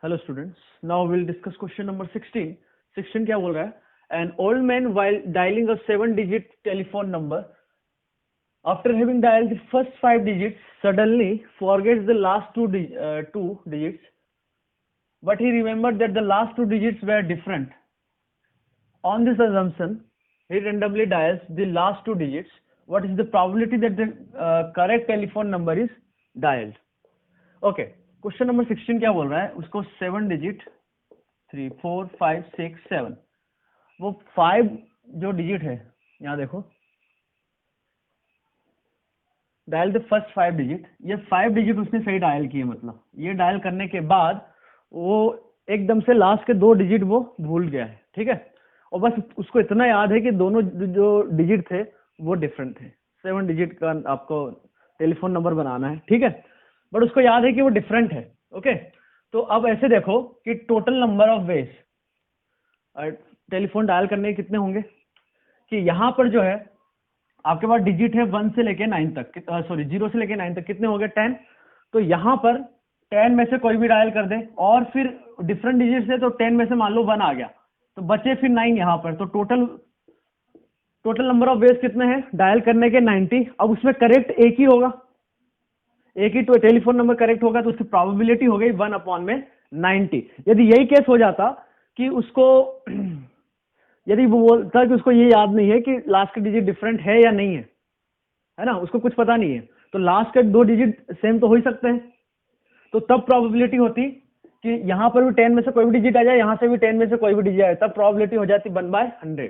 Hello students, now will discuss question number 16. 16 क्या बोल रहा है? An old man while dialing a 7-digit telephone number, after having dialed the first 5 digits, suddenly forgets the last two digits, but he remembered that the last 2 digits were different. On this assumption, he randomly dials the last 2 digits. What is the probability that the correct telephone number is dialed? Okay, question number 16 क्या बोल रहा है? उसको 7 digit 3 4 5 6 7, वो 5 जो digit है, यहाँ देखो, डायल द फर्स्ट 5 डिजिट. ये 5 डिजिट उसने सही डायल किए, मतलब ये डायल करने के बाद वो एकदम से लास्ट के 2 डिजिट वो भूल गया है. ठीक है, और बस उसको इतना याद है कि दोनों जो डिजिट थे वो डिफरेंट थे. 7 डिजिट का आपको टेलीफोन नंबर बनाना है, ठीक है, बट उसको याद है कि वो डिफरेंट है. ओके, तो अब ऐसे देखो कि total number of ways telephone dial करने के कितने होंगे, कि यहाँ पर जो है आपके पास डिजिट है 1 से लेके 9 तक, सॉरी 0 से लेके 9 तक, कितने हो गए 10. तो यहाँ पर 10 में से कोई भी डायल कर दे, और फिर डिफरेंट डिजिट से तो 10 में से मान लो 1 आ गया, तो बचे फिर 9 यहाँ पर. तो टोटल नंबर ऑफ वेज कितने हैं डायल करने के? 90. अब उसमें करेक्ट एक ही होगा, एक ही तो टेलीफोन नंबर करेक्ट होगा, तो उसकी प्रोबेबिलिटी हो गई 1/90. यदि यही केस हो जाता कि उसको यदि वो बोलता कि उसको ये याद नहीं है कि लास्ट के डिजिट डिफरेंट है या नहीं है ना, उसको कुछ पता नहीं है, तो लास्ट के 2 डिजिट सेम तो हो ही सकते हैं, तो तब प्रोबेबिलिटी होती कि यहां पर भी 10 में से कोई भी डिजिट आ जाए, यहां से भी 10 में से कोई भी डिजिट आए, तब प्रोबेबिलिटी हो जाती 1/100.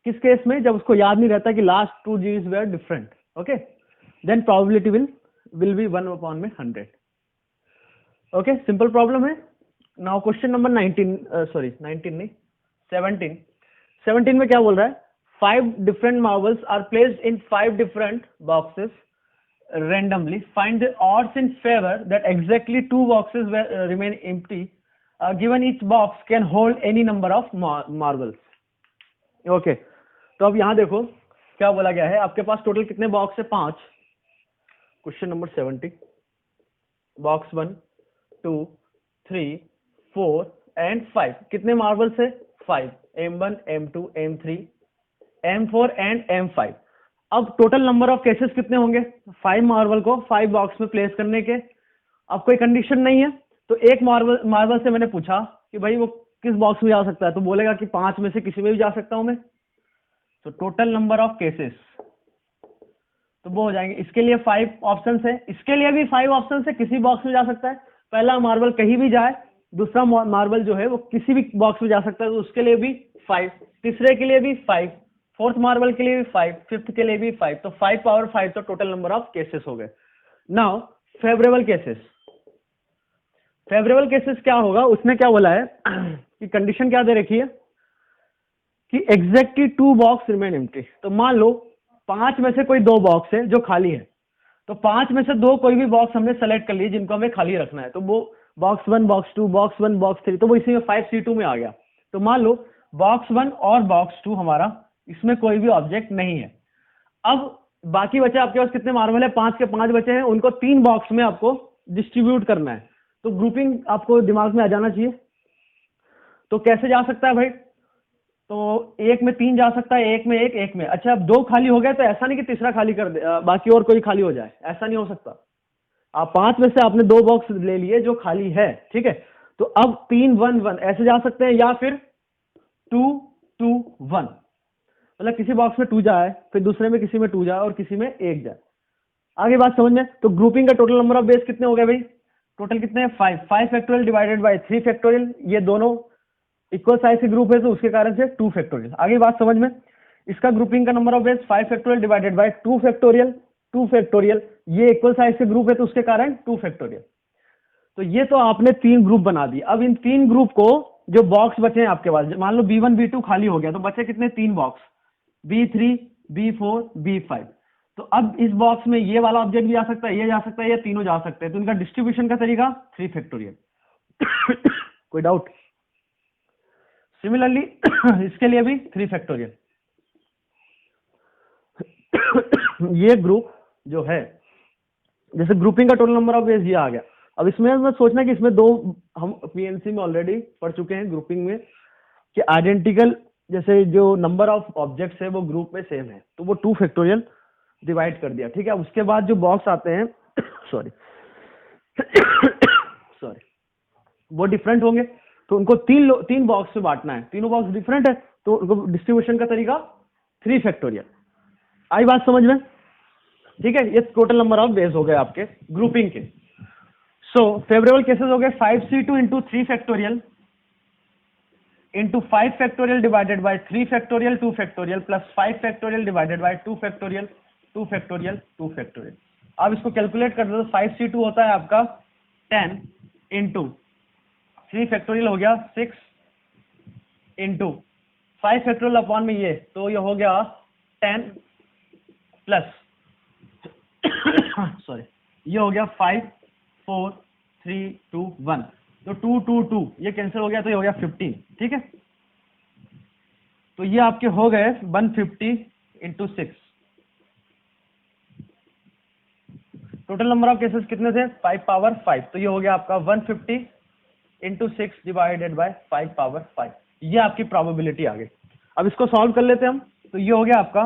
किस केस में? जब उसको याद नहीं रहता कि last 2 digits were different. Okay, then probability will be 1/100. Okay, simple problem है. नाउ क्वेश्चन नंबर 19, सॉरी 19 नहीं, 17. 17 में क्या बोल रहा है? 5 different marbles are placed in 5 different boxes randomly. Find the odds in favor that exactly 2 boxes remain empty, given each box can hold any number of marbles. Okay, तो अब यहाँ देखो क्या बोला गया है. आपके पास टोटल कितने बॉक्स है? 5. Question number 70, box 1 2 3 4 and 5. कितने मार्बल्स है? 5. M1 M2 M3 M4 and M5. अब टोटल नंबर ऑफ केसेस कितने होंगे 5 मार्बल को 5 बॉक्स में प्लेस करने के? अब कोई कंडीशन नहीं है, तो एक मार्बल से मैंने पूछा कि भाई वो किस बॉक्स में जा सकता है, तो बोलेगा कि 5 में से किसी में भी जा सकता हूं मैं. तो टोटल नंबर ऑफ केसेस तो वो हो जाएंगे. इसके लिए 5 ऑप्शन है, इसके लिए भी 5 ऑप्शन है, किसी बॉक्स में जा सकता है. पहला मार्बल कहीं भी जाए, दूसरा मार्बल जो है वो किसी भी बॉक्स में जा सकता है, तो उसके लिए भी 5. तीसरे के लिए भी 5, फोर्थ मार्बल के लिए भी 5, फिफ्थ के लिए भी 5. तो 5/5 तो टोटल नंबर ऑफ केसेस हो गए. Now favourable cases. Favourable cases क्या होगा? उसने क्या बोला है कि कंडीशन क्या दे रखी है कि एग्जैक्टली 2 बॉक्स रिमेन एम्प्टी. तो मान लो 5 में से कोई 2 बॉक्स है जो खाली है, तो 5 में से 2 कोई भी बॉक्स हमने सेलेक्ट कर लिए जिनको हमें खाली रखना है, तो वो बॉक्स 1 बॉक्स 2 बॉक्स 1 बॉक्स 3, तो वो इसी में 5C2 में आ गया. तो मान लो बॉक्स 1 और बॉक्स 2 हमारा, इसमें कोई भी ऑब्जेक्ट नहीं है. अब बाकी बचे आपके पास कितने मार्बल है? 5 के 5 बचे हैं, उनको 3 बॉक्स में आपको डिस्ट्रीब्यूट करना है. तो ग्रुपिंग आपको दिमाग में आ जाना चाहिए. तो कैसे जा सकता है भाई? तो एक में 3 जा सकता है, एक में एक में. अच्छा, अब 2 खाली हो गए, तो ऐसा नहीं कि तीसरा खाली कर दे, बाकी और कोई खाली हो जाए, ऐसा नहीं हो सकता. आप 5 में से आपने 2 बॉक्स ले लिए जो खाली है, ठीक है, तो अब 3 1 1 ऐसे जा सकते हैं, या फिर 2 2 1, मतलब किसी बॉक्स में 2 जाए, फिर दूसरे में किसी में 2 जाए और किसी में 1 जाए. आगे बात समझ में? तो ग्रुपिंग का टोटल नंबर ऑफ बेस कितने हो गए भाई? टोटल कितने हैं? 5 फैक्टोरियल डिवाइडेड बाय 3 फैक्टोरियल. ये दोनों इक्वल साइज के ग्रुप है, तो उसके कारण से 2 फैक्टोरियल. आगे बात समझ में? इसका ग्रुपिंग का number of base 5 factorial divided bye 2 factorial. 2 factorial, ये इक्वल साइज के ग्रुप है, तो उसके कारण 2 फैक्टोरियल. तो ये तो आपने 3 ग्रुप बना दिए. अब इन 3 ग्रुप को, जो बॉक्स बचे हैं आपके पास, मान लो B1 B2 खाली हो गया, तो बचे कितने? 3 बॉक्स, B3 B4 B5. तो अब इस बॉक्स में ये वाला ऑब्जेक्ट भी जा सकता है, ये जा सकता है, ये तीनों जा सकते हैं. तो इनका डिस्ट्रीब्यूशन का तरीका 3 फैक्टोरियल. कोई डाउट? सिमिलरली इसके लिए भी 3 फैक्टोरियल. ये ग्रुप जो है, जैसे ग्रुपिंग का टोटल नंबर ऑफ वेज ये आ गया, अब इसमें मत सोचना कि इसमें दो, हम पीएनसी में ऑलरेडी पढ़ चुके हैं ग्रुपिंग में कि आइडेंटिकल जैसे जो नंबर ऑफ ऑब्जेक्ट्स है वो ग्रुप में सेम है तो वो 2 फैक्टोरियल डिवाइड कर दिया, ठीक है। उसके बाद जो बॉक्स आते हैं सॉरी सॉरी वो डिफरेंट होंगे तो उनको तीन बॉक्स में बांटना है, तीनों बॉक्स डिफरेंट है तो उनको डिस्ट्रीब्यूशन का तरीका 3 फैक्टोरियल। आई बात समझ में? ठीक है, ये टोटल नंबर ऑफ डेज हो गए आपके ग्रुपिंग के। सो फेवरेबल केसेस हो गए 5c2 into 3 factorial into 5 factorial divided bye 3 factorial 2 factorial plus 5 factorial divided bye 2 factorial 2 factorial 2 factorial. अब इसको कैलकुलेट कर दो तो 5c2 होता है आपका 10 इंटू 3 फैक्टोरियल हो गया 6 इंटू 5 फैक्टोरियल अपॉन में ये तो ये हो गया 10 प्लस सॉरी ये हो गया 5 4 3 2 1 तो 2 2 2 ये कैंसिल हो गया तो ये हो गया 15, ठीक है। तो ये आपके हो गए 150 into 6। Total number of cases कितने थे 5 पावर 5 तो ये हो गया आपका 150 इंटू 6 डिवाइडेड बाय 5 पावर 5। ये आपकी प्रोबेबिलिटी आ गई। अब इसको सॉल्व कर लेते हैं हम तो ये हो गया आपका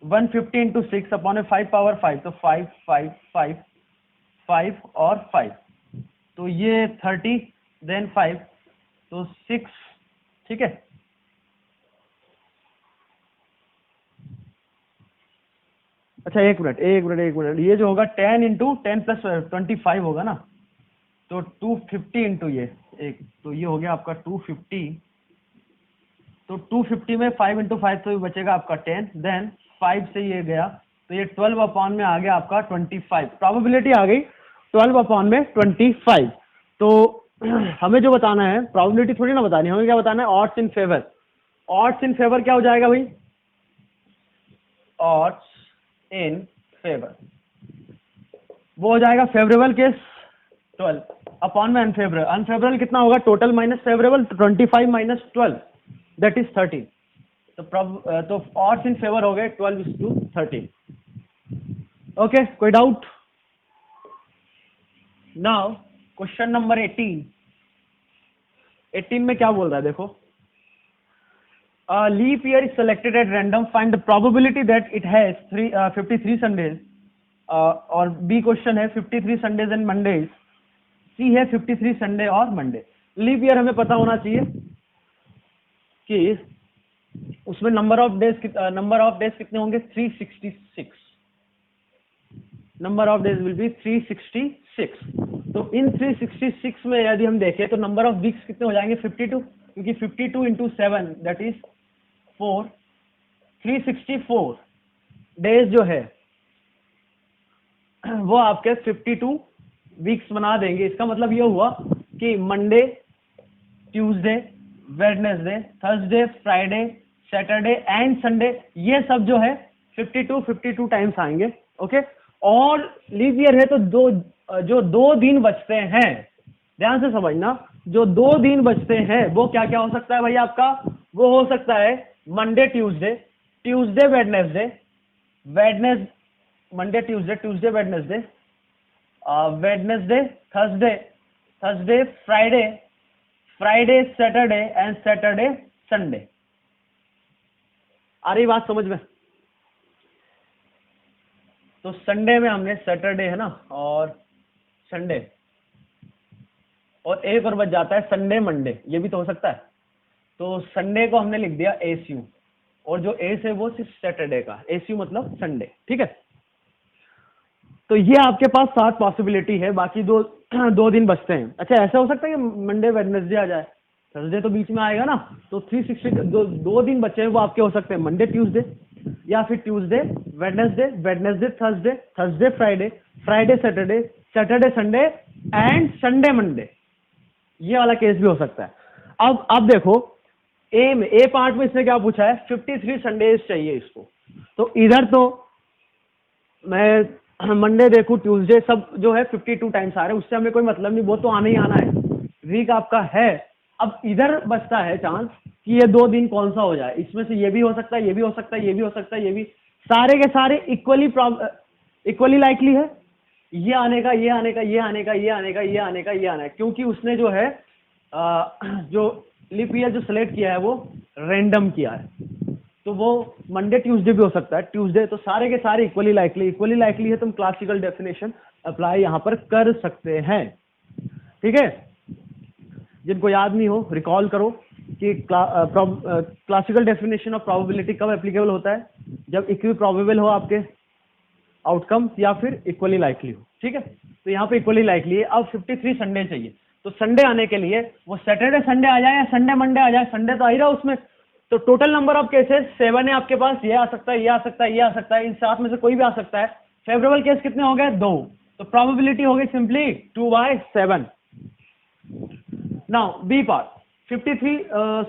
150 इंटू 6 अपॉन 5 पावर 5 तो 5 5 5 5 और 5 तो ये 30 देन 5 तो 6, ठीक है। अच्छा एक मिनट ये जो होगा 10 इंटू 10 प्लस 25 होगा ना तो 250 इंटू ये एक तो ये हो गया आपका 250 तो 250 में 5 इंटू 5 तो ये बचेगा आपका 10 देन 5 से ये गया तो ये 12 अपॉन में आ गया आपका 25। प्रोबेबिलिटी आ गई 12 अपॉन में 25। तो हमें जो बताना है प्रोबेबिलिटी थोड़ी ना बतानी, हमें क्या बताना है odds in favour. Odds in favour क्या हो जाएगा भाई, ऑड्स इन फेवर वो हो जाएगा फेवरेबल केस 12 अपॉन में अनफेवरेबल। अनफेवरेबल कितना होगा total minus favourable 25 minus 12 that is 13। तो ऑड्स इन फेवर हो गए 12:13। ओके, कोई डाउट? नाउ क्वेश्चन नंबर 18 में क्या बोल रहा है देखो, leap year is selected at random, find the probability that it has 53 Sundays. और बी क्वेश्चन है 53 संडेज एंड मंडेज, सी है 53 संडे और मंडे। लीप ईयर हमें पता होना चाहिए कि उसमें नंबर ऑफ डेज कितने होंगे 366। Number of days will be 366। तो इन 366 में यदि हम देखें तो नंबर ऑफ वीक्स कितने हो जाएंगे 52 क्योंकि 52 इंटू 7 दैट इज 4 364 डेज जो है वो आपके 52 वीक्स बना देंगे। इसका मतलब ये हुआ कि Monday Tuesday Wednesday Thursday Friday Saturday and Sunday ये सब जो है 52 टाइम्स आएंगे। ओके, और लीप ईयर है तो जो 2 दिन बचते हैं, ध्यान से समझना, जो 2 दिन बचते हैं वो क्या क्या हो सकता है भाई आपका, वो हो सकता है Monday Tuesday Monday Tuesday Wednesday Thursday Friday Saturday and Saturday Sunday. आ रही बात समझ में? तो संडे में हमने सैटरडे है ना और संडे और एक और बच जाता है संडे मंडे, ये भी तो हो सकता है। तो संडे को हमने लिख दिया एसयू और जो एस है वो सिर्फ सैटरडे का, एसयू मतलब संडे, ठीक है। तो ये आपके पास 7 पॉसिबिलिटी है, बाकी दो दिन बचते हैं। अच्छा ऐसा हो सकता है कि मंडे वेडनेसडे आ जाए, थर्सडे तो बीच में आएगा ना, तो 360 दो दिन बचे हैं वो आपके हो सकते हैं मंडे ट्यूसडे या फिर Tuesday Wednesday Thursday Friday Saturday Sunday and Sunday Monday, ये वाला केस भी हो सकता है। अब देखो ए पार्ट में इसने क्या पूछा है 53 संडेज चाहिए इसको, तो इधर तो मैं मंडे देखूं ट्यूसडे सब जो है 52 टाइम्स आ रहे हैं, उससे हमें कोई मतलब नहीं, वो तो आना ही आना है, वीक आपका है। अब इधर बचता है चांस कि ये 2 दिन कौन सा हो जाए, इसमें से ये भी हो सकता है, ये भी हो सकता है, ये भी हो सकता है, ये भी, सारे के सारे इक्वली लाइकली है। ये आने का, ये आने का, ये आने का, ये आने का, ये आने का, ये आने का, क्योंकि उसने जो है जो लीप ईयर जो सेलेक्ट किया है वो रैंडम किया है। तो वो मंडे ट्यूसडे भी हो सकता है, ट्यूसडे, तो सारे के सारे इक्वली लाइकली है, तुम क्लासिकल डेफिनेशन अप्लाई यहां पर कर सकते हैं। ठीक है, जिनको याद नहीं हो रिकॉल करो कि क्लासिकल डेफिनेशन ऑफ प्रोबेबिलिटी कब एप्लीकेबल होता है, जब इक्वी प्रोबेबल हो आपके आउटकम या फिर इक्वली लाइकली हो। ठीक है, तो यहाँ पे इक्वली लाइकली है। अब 53 संडे चाहिए, तो संडे आने के लिए वो सैटरडे संडे आ जाए या संडे मंडे आ जाए, संडे तो आ ही रहा उसमें। तो टोटल नंबर ऑफ केसेस 7 है आपके पास, ये आ सकता है, ये आ सकता है, ये आ सकता है, इन 7 में से कोई भी आ सकता है। फेवरेबल केस कितने हो गए? 2, तो प्रोबेबिलिटी हो गई simply 2/7। Now B part 53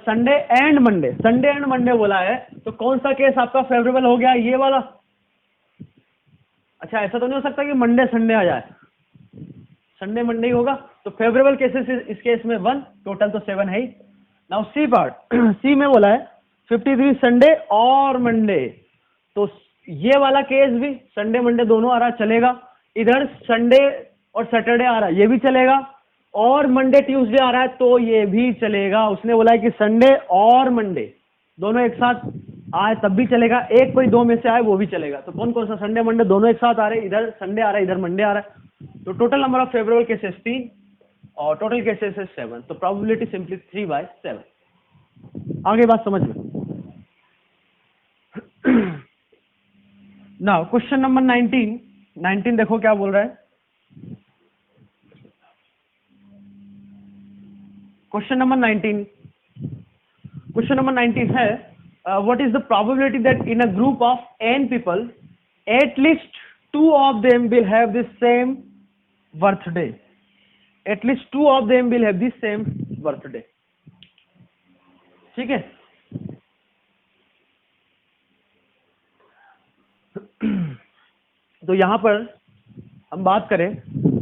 Sunday and Monday बोला है, तो कौन सा केस आपका फेवरेबल हो गया? ये वाला। अच्छा, ऐसा तो नहीं हो सकता कि मंडे संडे आ जाए, संडे मंडे ही होगा। तो फेवरेबल केसेस इस केस में 1, टोटल तो 7 है ही। नाउ सी पार्ट सी में बोला है 53 संडे और मंडे, तो ये वाला केस भी संडे मंडे दोनों आ रहा, चलेगा। इधर संडे और सैटरडे आ रहा है, ये भी चलेगा, और मंडे ट्यूसडे आ रहा है तो ये भी चलेगा। उसने बोला है कि संडे और मंडे दोनों एक साथ आए तब भी चलेगा, एक कोई 2 में से आए वो भी चलेगा। तो कौन कौन सा? संडे मंडे दोनों एक साथ आ रहे, इधर संडे आ रहा है, इधर मंडे आ रहा है। तो total number of favourable cases 3 और टोटल केसेस है 7, तो प्रोबेबिलिटी सिंपली 3/7। आगे बात समझ में? नाउ क्वेश्चन नंबर 19 देखो क्या बोल रहा है। क्वेश्चन नंबर 19 है what is the probability that in a group of n people at least 2 of them will have the same birthday? At least 2 of them will have the same birthday. ठीक है, तो यहां पर हम बात करें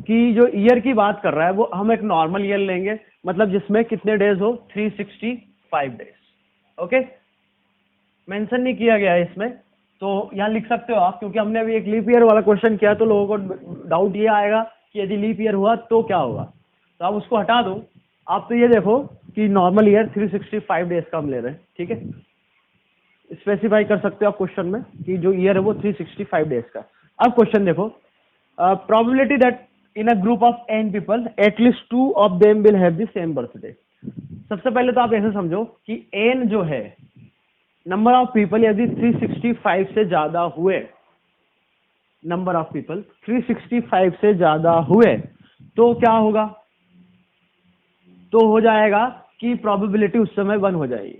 कि जो ईयर की बात कर रहा है वो हम एक नॉर्मल ईयर लेंगे, मतलब जिसमें कितने डेज हो? 365 डेज। ओके, मेंशन नहीं किया गया है इसमें, तो यहाँ लिख सकते हो आप, क्योंकि हमने अभी एक लीप ईयर वाला क्वेश्चन किया तो लोगों को डाउट ये आएगा कि यदि लीप ईयर हुआ तो क्या होगा। तो आप उसको हटा दो, आप तो ये देखो कि नॉर्मल ईयर 365 डेज का हम ले रहे हैं। ठीक है, स्पेसिफाई कर सकते हो आप क्वेश्चन में कि जो ईयर है वो 365 डेज का। अब क्वेश्चन देखो, probability that in a group of n people at least 2 of them will have the same birthday. सबसे पहले तो आप ऐसे समझो कि n जो है नंबर ऑफ पीपल यदि 365 से ज्यादा हुए, नंबर ऑफ पीपल 365 से ज्यादा हुए तो क्या होगा? तो हो जाएगा कि प्रोबेबिलिटी उस समय 1 हो जाएगी।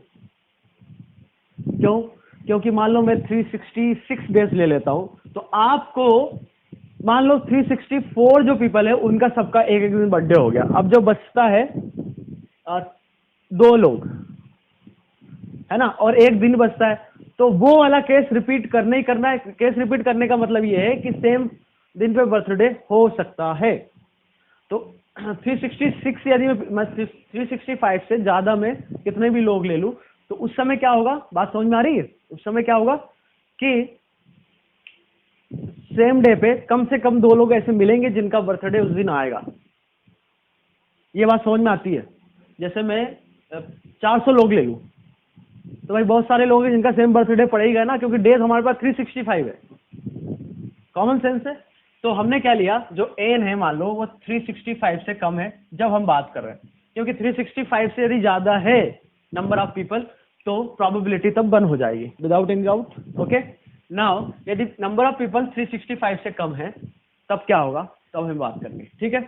क्यों? क्योंकि मान लो मैं 366 डेज ले लेता हूं, तो आपको मान लो 364 जो पीपल है उनका सबका एक एक दिन बर्थडे हो गया। अब जो बचता है 2 लोग है ना, और एक दिन बचता है, तो वो वाला केस रिपीट करना ही करना है। केस रिपीट करने का मतलब ये है कि सेम दिन पे बर्थडे हो सकता है। तो 366 यदि मैं 365 से ज्यादा में कितने भी लोग ले लूं तो उस समय क्या होगा? बात समझ में आ रही है? उस समय क्या होगा कि सेम डे पे कम से कम 2 लोग ऐसे मिलेंगे जिनका बर्थडे उस दिन आएगा। ये बात समझ में आती है? जैसे मैं 400 लोग ले लूं तो भाई बहुत सारे लोग हैं जिनका सेम बर्थडे पड़ेगा ना, क्योंकि डेज हमारे पास 365 है। कॉमन सेंस है। तो हमने क्या लिया, जो n है मान लो वो 365 से कम है जब हम बात कर रहे हैं, क्योंकि 365 से यदि ज्यादा है नंबर ऑफ पीपल तो प्रोबेबिलिटी तब 1 हो जाएगी without any doubt. Okay, now यदि नंबर ऑफ पीपल 365 से कम है तब क्या होगा, तब हम बात करेंगे। ठीक है,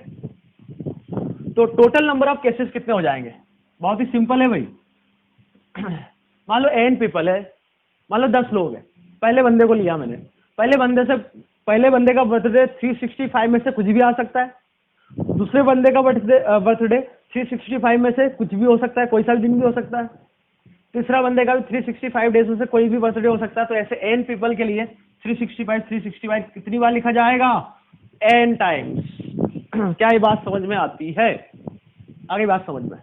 तो टोटल नंबर ऑफ केसेस कितने हो जाएंगे? बहुत ही सिंपल है भाई। मान लो n पीपल है, मान लो 10 लोग हैं, पहले बंदे को लिया मैंने, पहले बंदे का बर्थडे 365 में से कुछ भी आ सकता है, दूसरे बंदे का बर्थडे 365 में से कुछ भी हो सकता है, कोई सा भी दिन भी हो सकता है, तीसरा बंदे का भी 365 डेज में से कोई भी बर्थडे हो सकता है। तो ऐसे n पीपल के लिए 365 कितनी बार लिखा जाएगा? n times. क्या ये बात समझ में आती है? आगे बात समझ में?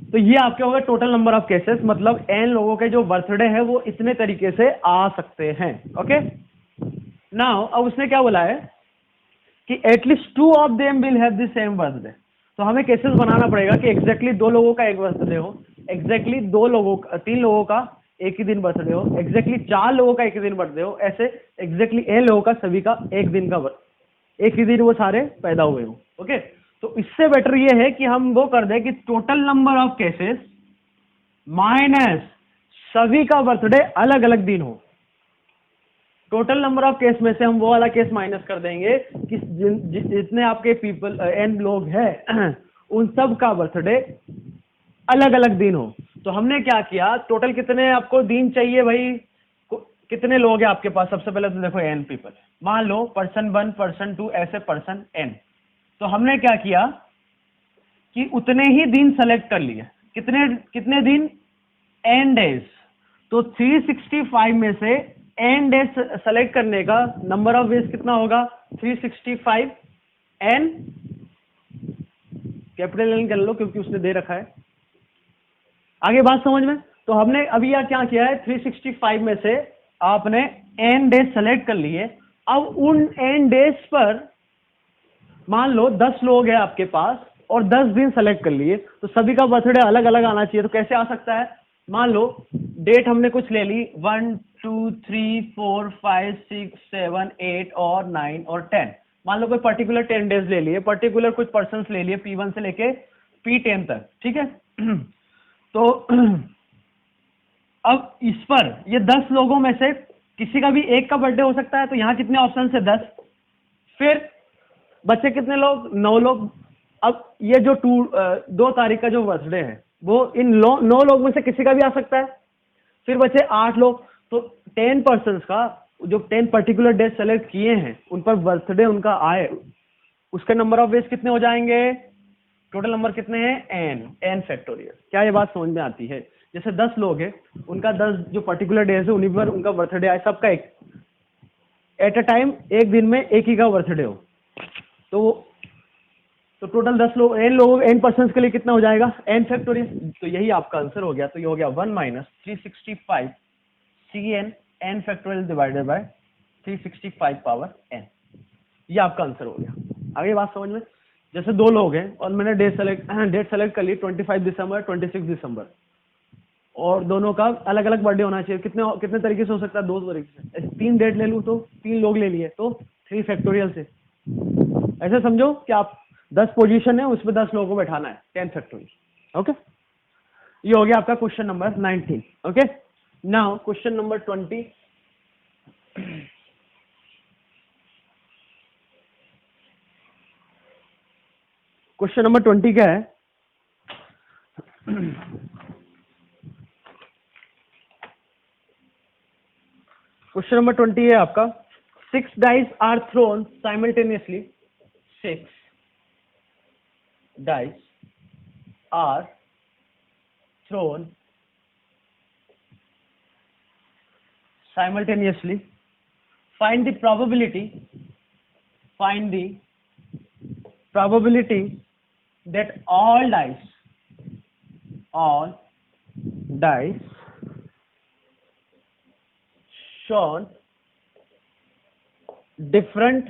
तो ये आपके हो गए टोटल नंबर ऑफ केसेस, मतलब n लोगों के जो बर्थडे है वो इतने तरीके से आ सकते हैं। ओके, नाउ अब उसने क्या बोला है कि at least 2 of them will have the same birthday. तो हमें केसेस बनाना पड़ेगा कि एग्जैक्टली 2 लोगों का एक बर्थडे हो, एग्जैक्टली 2 लोगों का 3 लोगों का एक ही दिन बर्थडे हो, एग्जैक्टली 4 लोगों का एक ही दिन बर्थडे हो, ऐसे एग्जैक्टली n लोगों का सभी का एक दिन का एक ही दिन वो सारे पैदा हुए हो। ओके, तो इससे बेटर ये है कि हम वो कर दें कि total number of cases minus सभी का बर्थडे अलग अलग दिन हो। टोटल नंबर ऑफ केस में से हम वो वाला केस माइनस कर देंगे कि जितने आपके पीपल n लोग हैं उन सब का बर्थडे अलग अलग दिन हो। तो हमने क्या किया, टोटल कितने आपको दिन चाहिए भाई, कितने लोग हैं आपके पास? सबसे पहले तो देखो n पीपल, मान लो पर्सन 1 पर्सन 2 ऐसे पर्सन n। तो हमने क्या किया कि उतने ही दिन सेलेक्ट कर लिए। कितने कितने दिन? n days. तो 365 में से n डेज सेलेक्ट करने का नंबर ऑफ वेज कितना होगा? 365 n कैपिटल N कर लो क्योंकि उसने दे रखा है। आगे बात समझ में? तो हमने अभी यह क्या किया है, 365 में से आपने n डेज सेलेक्ट कर लिए। अब उन n डेज पर मान लो 10 लोग हैं आपके पास और 10 दिन सेलेक्ट कर लिए, तो सभी का बर्थडे अलग अलग आना चाहिए। तो कैसे आ सकता है? मान लो डेट हमने कुछ ले ली 1 2 3 4 5 6 7 8 और 9 और 10। मान लो कोई पर्टिकुलर 10 डेज ले लिए, पर्टिकुलर कुछ पर्सन्स ले लिए P1 से लेके P10 तक, ठीक है। तो अब इस पर ये 10 लोगों में से किसी का भी एक का बर्थडे हो सकता है। तो यहाँ कितने ऑप्शन है? 10। फिर बच्चे कितने लोग? 9 लोग। अब ये जो 2 तारीख का जो बर्थडे है वो इन 9 लोग में से किसी का भी आ सकता है। फिर बचे 8 लोग। तो 10 पर्सन का जो 10 पर्टिकुलर डेज सेलेक्ट किए हैं उन पर बर्थडे उनका आए, उसके नंबर ऑफ वेज कितने हो जाएंगे? टोटल नंबर कितने हैं? n factorial. क्या ये बात समझ में आती है? जैसे 10 लोग हैं, उनका 10 जो पर्टिकुलर डेज है उन्हीं पर उनका बर्थडे आए, सबका एक एट अ टाइम एक दिन में एक ही का बर्थडे हो, तो टोटल 10 लोग n लोगों n पर्सन के लिए कितना हो जाएगा? n factorial. तो यही आपका आंसर हो गया। तो ये हो गया 1 minus 365 Cn n factorial divided bye 365 power n। ये आपका आंसर हो गया। आगे बात समझ में? जैसे 2 लोग हैं और मैंने डेट सेलेक्ट कर ली 25 दिसंबर 26 दिसंबर, और दोनों का अलग अलग बर्थडे होना चाहिए। कितने तरीके से हो सकता है? 2 तरीके से। 3 डेट ले लूँ तो 3 लोग ले लिए तो 3 फैक्टोरियल से। ऐसे समझो कि आप 10 पोजीशन है, उसमें 10 लोगों को बैठाना है, 10 फैक्टोरियल। ओके, ये हो गया आपका question number 19। Okay, now question number 20। Question number 20 क्या है? क्वेश्चन नंबर 20 है आपका 6 dice are thrown simultaneously। 6 dice are thrown simultaneously. Find the probability that all dice shown different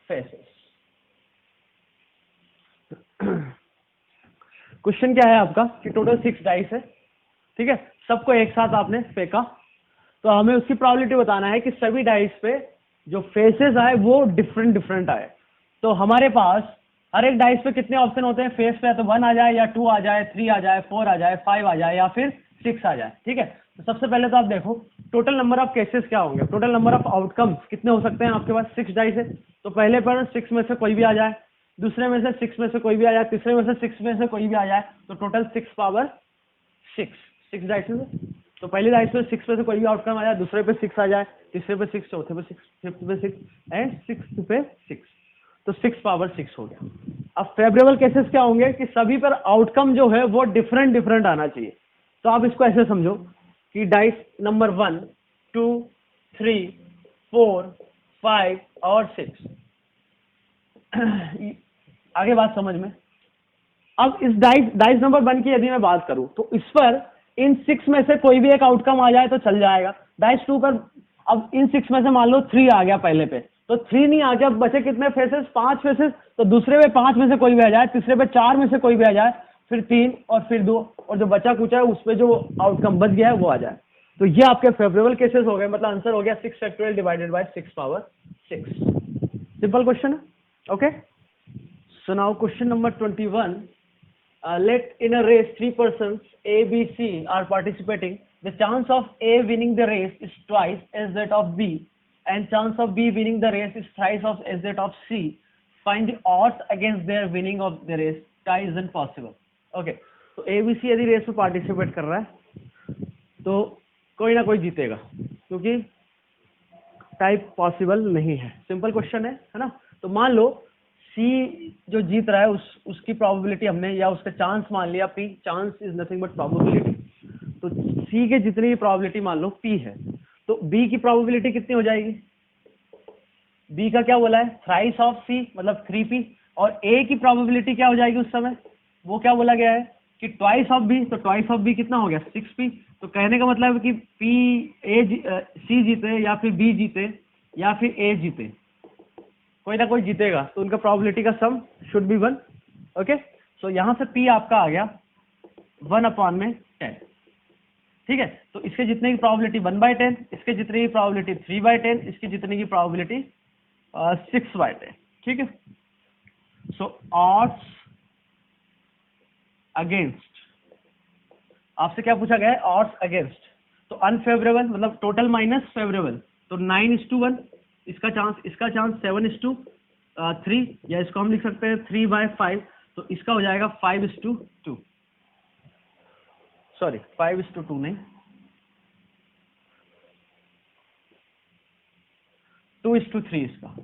faces। Question क्या है आपका कि टोटल 6 डाइस है, ठीक है, सबको एक साथ आपने फेंका, तो हमें उसकी प्रोबेबिलिटी बताना है कि सभी डाइस पे जो फेसेस आए वो डिफरेंट आए। तो हमारे पास हर एक डाइस पे कितने ऑप्शन होते हैं? फेस पे तो 1 आ जाए या 2 आ जाए, 3 आ जाए, 4 आ जाए, 5 आ जाए या फिर 6 आ जाए, ठीक है। तो सबसे पहले तो आप देखो टोटल नंबर ऑफ केसेस क्या होंगे, टोटल नंबर ऑफ आउटकम्स कितने हो सकते हैं? आपके पास 6 डाइस है, तो पहले पर 6 में से कोई भी आ जाए, दूसरे में से 6 में से कोई भी आ जाए, तीसरे में से 6 में से कोई भी आ जाए, तो टोटल 6 पावर 6 डाइस में। तो पहली डाइस पे 6 में से कोई भी आउटकम आ जाए, दूसरे पे 6 आ जाए, तीसरे पे 6, चौथे पे 6, फिफ्थ पे 6 एंड 6th पे 6, तो 6 पावर 6 हो गया। अब फेवरेबल केसेस क्या होंगे कि सभी पर आउटकम जो है वो डिफरेंट आना चाहिए। तो आप इसको ऐसे समझो कि डाइस नंबर 1 2 3 4 5 और 6। आगे बात समझ में? अब इस डाइस नंबर 1 की यदि मैं बात करूं तो इस पर इन 6 में से कोई भी एक आउटकम आ जाए तो चल जाएगा। डाइस 2 पर अब इन 6 में से मान लो 3 आ गया पहले पे, तो 3 नहीं आ गया, बचे कितने फेसेस, 5 फेसेस, तो दूसरे पे 5 में से कोई भी आ जाए, तीसरे पे 4 में से कोई भी आ जाए, फिर 3 और फिर 2, और जो बचा कुचा है उस पे जो आउटकम बच गया है वो आ जाए। तो ये आपके फेवरेबल केसेस हो गए, मतलब आंसर हो गया 6 factorial divided by 6 power 6। Simple question है, okay. So now question number 21, let in a race 3 persons A, B, C are participating. The chance of A winning the race is twice as that of B, and chance of B winning the race is thrice as that of C. Find the odds against their winning of the race. Tie isn't possible. Okay, तो A, B, C यदि race में participate कर रहा है तो कोई ना कोई जीतेगा, क्योंकि टाइप पॉसिबल नहीं है। सिंपल क्वेश्चन है ना। तो मान लो सी जो जीत रहा है उसकी प्रोबेबिलिटी हमने, या उसका चांस मान लिया P, chance is nothing but probability. तो सी के जितनी भी प्रोबेबिलिटी मान लो पी है, तो बी की प्रोबेबिलिटी कितनी हो जाएगी, बी का क्या बोला है, थ्राइस ऑफ सी मतलब 3p, और ए की प्रोबेबिलिटी क्या हो जाएगी उस समय, वो क्या बोला गया है कि ट्वाइस ऑफ बी, तो ट्वाइस ऑफ बी कितना हो गया 6p। तो कहने का मतलब है कि सी जीते या फिर बी जीते या फिर ए जीते, कोई ना कोई जीतेगा, तो उनका प्रोबेबिलिटी का सम शुड बी 1। ओके, सो यहां से पी आपका आ गया 1/10, ठीक है। तो इसके जितने की प्रोबेबिलिटी 1/10, इसके जितने की प्रोबेबिलिटी 3/10, इसकी जितने की प्रोबेबिलिटी 6/10, ठीक है। सो ऑड्स अगेंस्ट, आपसे क्या पूछा गया है, ऑड्स अगेंस्ट, तो अनफेवरेबल मतलब टोटल माइनस फेवरेबल, तो 9:1, इसका चांस 7:3, या इसको हम लिख सकते हैं 3/5, तो इसका हो जाएगा 5:2, सॉरी 5:2 नहीं, 2:3, इसका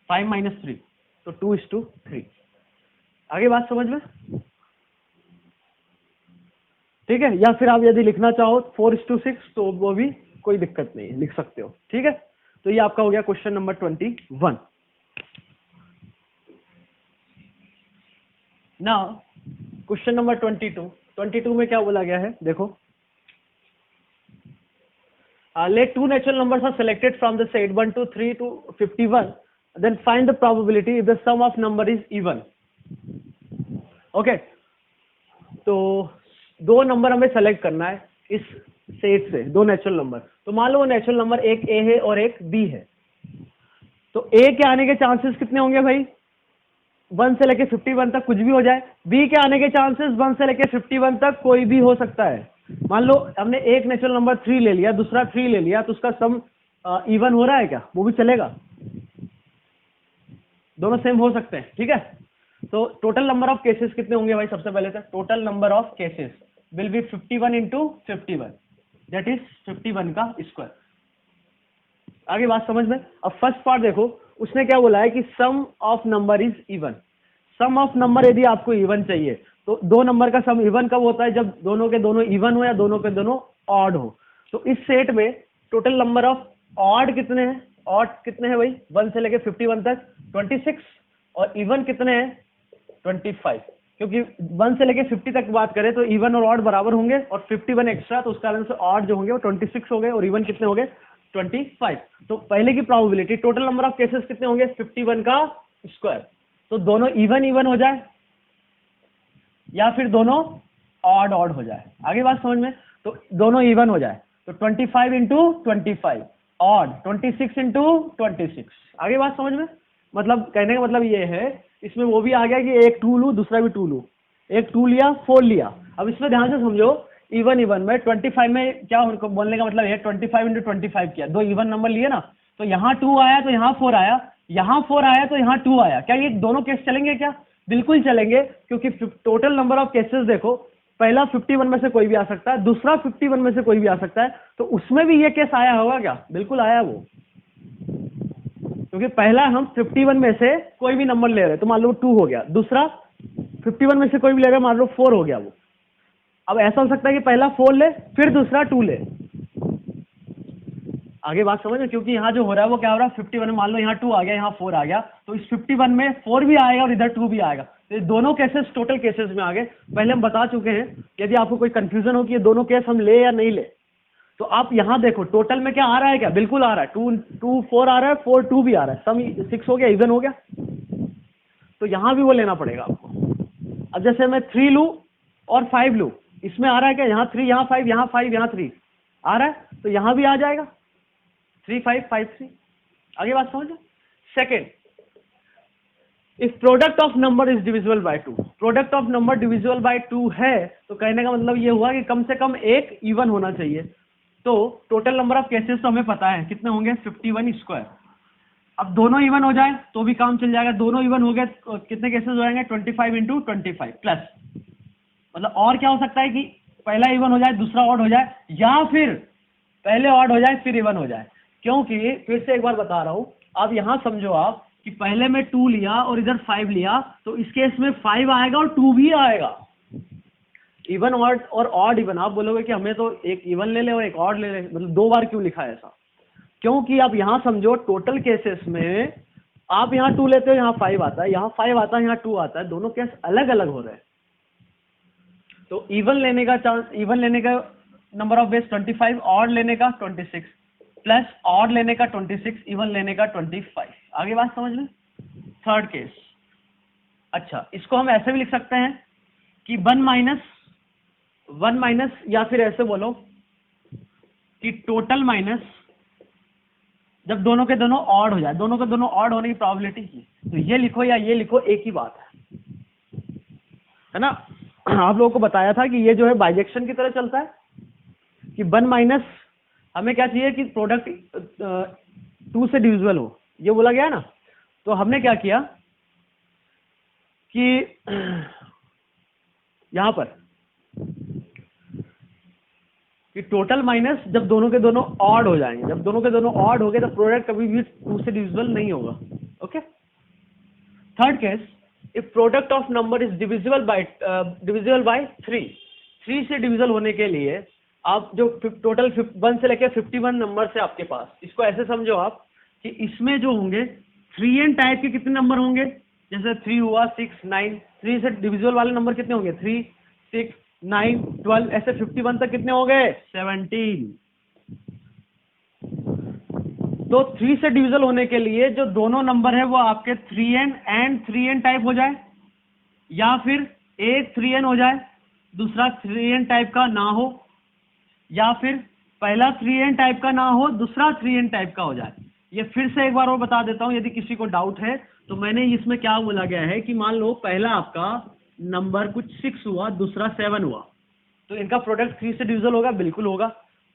5 - 3, तो 2:3। आगे बात समझ में, ठीक है। या फिर आप यदि लिखना चाहो 4:6, तो वो भी कोई दिक्कत नहीं है, लिख सकते हो, ठीक है। तो ये आपका हो गया question number 21। Now question number 22 में क्या बोला गया है, देखो, let 2 natural numbers are selected from the set 1 to 3 to 51, then find the probability if the sum of number is even। Okay, तो 2 नंबर हमें सेलेक्ट करना है इस सेट से, 2 नेचुरल नंबर। तो मान लो वो नेचुरल नंबर एक ए है और एक बी है, तो ए के आने के चांसेस कितने होंगे भाई, 1 से लेके 51 तक कुछ भी हो जाए। बी के आने के चांसेस 1 से लेके 51 तक कोई भी हो सकता है। मान लो हमने एक नेचुरल नंबर 3 ले लिया, दूसरा 3 ले लिया, तो उसका सम इवन हो रहा है क्या, वो भी चलेगा, दोनों सेम हो सकते हैं, ठीक है। तो टोटल नंबर ऑफ केसेस कितने होंगे भाई, सबसे पहले तक total number of cases will be 51 × 51, that is 51 का स्क्वायर। आगे बात समझ में। अब फर्स्ट पार्ट देखो, उसने क्या बोला है कि sum of number is even. Sum of number यदि आपको इवन चाहिए, तो 2 नंबर का सम इवन कब होता है, जब दोनों के दोनों इवन हो या दोनों के दोनों ऑड हो। तो इस सेट में टोटल नंबर ऑफ ऑड कितने हैं, ऑड कितने हैं भाई, 1 से लेके 51 तक 26, और इवन कितने हैं 25, क्योंकि 1 से लेके 50 तक बात करें तो इवन और ऑड बराबर होंगे, और 51 एक्स्ट्रा, तो उस कारण से ऑड जो होंगे वो 26 हो गए, और इवन कितने हो गए 25। तो पहले की probability total number of cases कितने होंगे 51 का स्क्वायर। तो दोनों इवन हो जाए या फिर दोनों ऑड हो जाए। आगे बात समझ में, तो दोनों इवन हो जाए तो 25 × 25 ऑड, 26 × 26। आगे बात समझ में, मतलब कहने का मतलब ये है, इसमें वो भी आ गया कि एक 2 लूं दूसरा भी 2 लूं, एक 2 लिया 4 लिया। अब इसमें ध्यान से समझो, इवन में 25 में क्या उनको बोलने का मतलब है 25 × 25 किया, 2 इवन नंबर लिए ना, तो यहाँ 2 आया तो यहाँ 4 आया, यहाँ 4 आया तो यहाँ 2 आया। क्या ये दोनों केस चलेंगे क्या, बिल्कुल चलेंगे, क्योंकि टोटल नंबर ऑफ केसेस देखो, पहला 51 में से कोई भी आ सकता है, दूसरा 51 में से कोई भी आ सकता है, तो उसमें भी ये केस आया होगा क्या, बिल्कुल आया वो, क्योंकि पहला हम 51 में से कोई भी नंबर ले रहे हैं, तो मान लो 2 हो गया, दूसरा 51 में से कोई भी ले रहे हैं, मान लो 4 हो गया वो। अब ऐसा हो सकता है कि पहला 4 ले फिर दूसरा 2 ले। आगे बात समझ में, क्योंकि यहाँ जो हो रहा है वो क्या हो रहा है 51 में, मान लो यहाँ 2 आ गया, यहाँ 4 आ गया, तो इस 51 में 4 भी आएगा और इधर 2 भी आएगा, तो ये दोनों केसेस टोटल केसेस में आ गए। पहले हम बता चुके हैं, यदि आपको कोई कंफ्यूजन हो कि ये दोनों केस हम ले या नहीं ले, तो आप यहाँ देखो टोटल में क्या आ रहा है, क्या बिल्कुल आ रहा है, 2 2 4 आ रहा है, 4 2 भी आ रहा है, सम 6 हो गया, इवन हो गया। तो यहाँ भी वो लेना पड़ेगा आपको। अब जैसे मैं 3 लूँ और 5 लूँ, इसमें आ रहा है क्या, यहाँ 3 यहाँ 5 यहाँ 5 यहाँ 3 आ रहा है, तो यहाँ भी आ जाएगा 3 5 5 3। आगे बात समझो। Second, if product of number is divisible bye 2, product of number divisible by 2 है, तो कहने का मतलब ये हुआ कि कम से कम एक इवन होना चाहिए। तो टोटल नंबर ऑफ केसेस तो हमें पता है कितने होंगे, 51 स्क्वायर। अब दोनों इवन हो जाए तो भी काम चल जाएगा, दोनों इवन हो गए तो कितने केसेस हो जाएंगे, 25 इंटू 25 प्लस, मतलब और क्या हो सकता है कि पहला इवन हो जाए दूसरा ऑड हो जाए, या फिर पहले ऑड हो जाए फिर इवन हो जाए। क्योंकि फिर से एक बार बता रहा हूं, आप यहां समझो आप कि पहले में 2 लिया और इधर 5 लिया, तो इस केस में 5 आएगा और 2 भी आएगा। इवन ऑड और ऑड इवन, आप बोलोगे कि हमें तो एक इवन ले ले और एक ऑड ले ले, मतलब 2 बार क्यों लिखा है ऐसा? क्योंकि आप यहां समझो टोटल केसेस में आप यहां 2 लेते हो, यहां 5 आता है, यहां 5 आता है, यहां 2 आता है, दोनों केस अलग अलग हो रहे हैं। तो इवन लेने का चांस, इवन लेने का नंबर ऑफ बेस 25, ऑड लेने का 26 प्लस ऑड लेने का 26, इवन लेने का 25। आगे बात समझ में। थर्ड केस, अच्छा इसको हम ऐसे भी लिख सकते हैं कि 1 माइनस, या फिर ऐसे बोलो कि टोटल माइनस, जब दोनों के दोनों ऑड हो जाए, दोनों के दोनों ऑड होने की प्रोबेबिलिटी की, तो ये लिखो या ये लिखो एक ही बात है ना। आप लोगों को बताया था कि ये जो है बाइजेक्शन की तरह चलता है कि 1 माइनस, हमें क्या चाहिए कि प्रोडक्ट 2 से डिविजिबल हो, ये बोला गया ना। तो हमने क्या किया कि यहां पर कि टोटल माइनस, जब दोनों के दोनों ऑड हो जाएंगे, जब दोनों के दोनों ऑड हो गए तो प्रोडक्ट कभी भी 2 से डिविजिबल नहीं होगा। Okay. Third case, if product of number is divisible by 3, 3 से डिविजिबल होने के लिए आप जो टोटल 1 से लेकर 51 नंबर से आपके पास, इसको ऐसे समझो आप कि इसमें जो होंगे 3n टाइप के कितने नंबर होंगे, जैसे 3 हुआ 6 9, 3 से डिविजिबल वाले नंबर कितने होंगे, 3 6 9 12, ऐसे 51 तक कितने हो गए, 17। तो 3 से डिविजिबल होने के लिए जो दोनों नंबर है वो आपके 3n एंड 3n टाइप हो जाए, या फिर एक 3n हो जाए दूसरा 3n टाइप का ना हो, या फिर पहला 3n टाइप का ना हो दूसरा 3n टाइप का हो जाए। ये फिर से एक बार और बता देता हूं यदि किसी को डाउट है तो, मैंने इसमें क्या बोला गया है कि मान लो पहला आपका नंबर कुछ 6 हुआ, दूसरा 7 हुआ, तो इनका प्रोडक्ट 3 से डिविजिबल होगा, बिल्कुल होगा।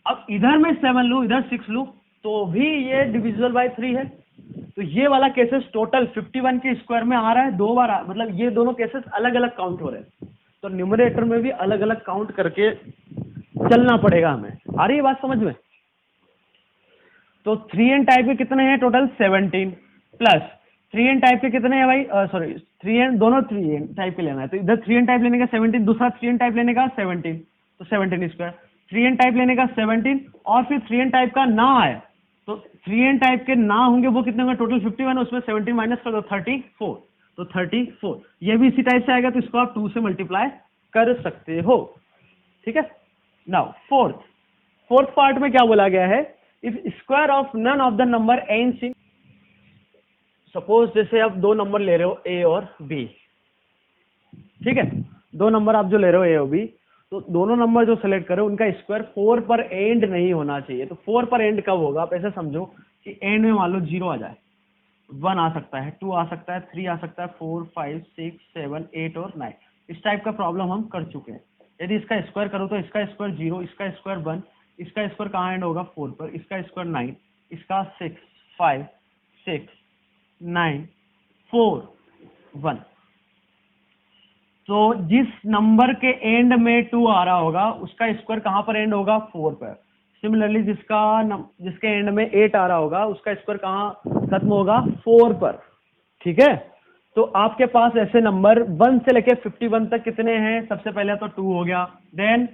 अब इधर मैं 7 लूं इधर 6 लूं तो भी ये डिविजिबल बाय 3 है। तो ये वाला केसेस टोटल 51 के स्क्वायर में आ रहा है 2 बार, मतलब ये दोनों केसेस अलग अलग काउंट हो रहे हैं, तो न्यूमरेटर में भी अलग अलग काउंट करके चलना पड़ेगा हमें। आ रही है बात समझ में। तो 3n टाइप के कितने हैं टोटल, 17 प्लस 3n टाइप के कितने हैं भाई, सॉरी 3n, दोनों 3n टाइप के लेना है, तो इधर 3n टाइप लेने का 17, दूसरा 3n टाइप लेने का 17, तो 17 स्क्वायर, 3n टाइप लेने का 17, और फिर 3n टाइप का ना आए तो 3n टाइप के ना होंगे वो कितने होंगे, टोटल 51, उसमें 17 माइनस कर दो 34, तो 34 ये भी इसी टाइप से आएगा, तो इसको आप 2 से मल्टीप्लाई कर सकते हो। ठीक है। नाउ फोर्थ पार्ट में क्या बोला गया है, if square of none of the number N C, suppose जैसे आप 2 नंबर ले रहे हो ए और बी, ठीक है, 2 नंबर आप जो ले रहे हो ए और बी, तो दोनों नंबर जो सेलेक्ट करो उनका स्क्वायर 4 पर एंड नहीं होना चाहिए। तो 4 पर एंड कब होगा, आप ऐसे समझो कि एंड में मान लो 0 आ जाए, 1 आ सकता है, 2 आ सकता है, 3 आ सकता है, 4 5 6 7 8 और 9, इस टाइप का प्रॉब्लम हम कर चुके हैं। यदि इसका स्क्वायर करो तो इसका स्क्वायर 0, इसका स्क्वायर 1, इसका स्क्वायर कहाँ एंड होगा 4 पर, इसका स्क्वायर 9, इसका 6 5 6 9 4 1। तो जिस नंबर के एंड में 2 आ रहा होगा उसका स्क्वायर कहां पर एंड होगा, 4 पर। सिमिलरली जिसके एंड में 8 आ रहा होगा उसका स्क्वायर कहां खत्म होगा, 4 पर। ठीक है। तो आपके पास ऐसे नंबर 1 से लेके 51 तक कितने हैं, सबसे पहले तो 2 हो गया, देन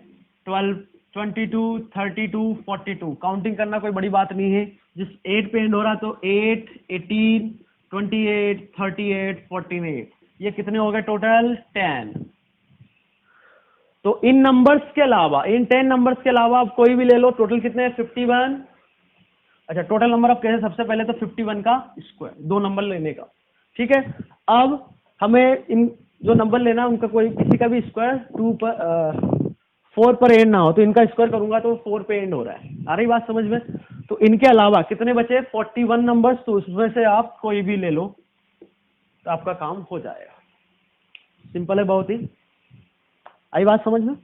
12 22 32 42, काउंटिंग करना कोई बड़ी बात नहीं है, जिस 8 पे एंड हो रहा तो 8 18 28 38 48, ये कितने हो गए टोटल 10। तो इन नंबर्स के अलावा, इन 10 नंबर्स के अलावा आप कोई भी ले लो, टोटल कितने हैं 51। अच्छा, टोटल नंबर आप कैसे, सबसे पहले तो 51 का स्क्वायर, 2 नंबर लेने का, ठीक है। अब हमें इन जो नंबर लेना है उनका कोई किसी का भी स्क्वायर 4 पर एंड ना हो, तो इनका स्क्वायर करूंगा तो 4 पे एंड हो रहा है। आ रही बात समझ में? तो इनके अलावा कितने बचे 41 नंबर्स, तो उसमें से आप कोई भी ले लो तो आपका काम हो जाएगा। सिंपल है बहुत ही। आई बात समझ में?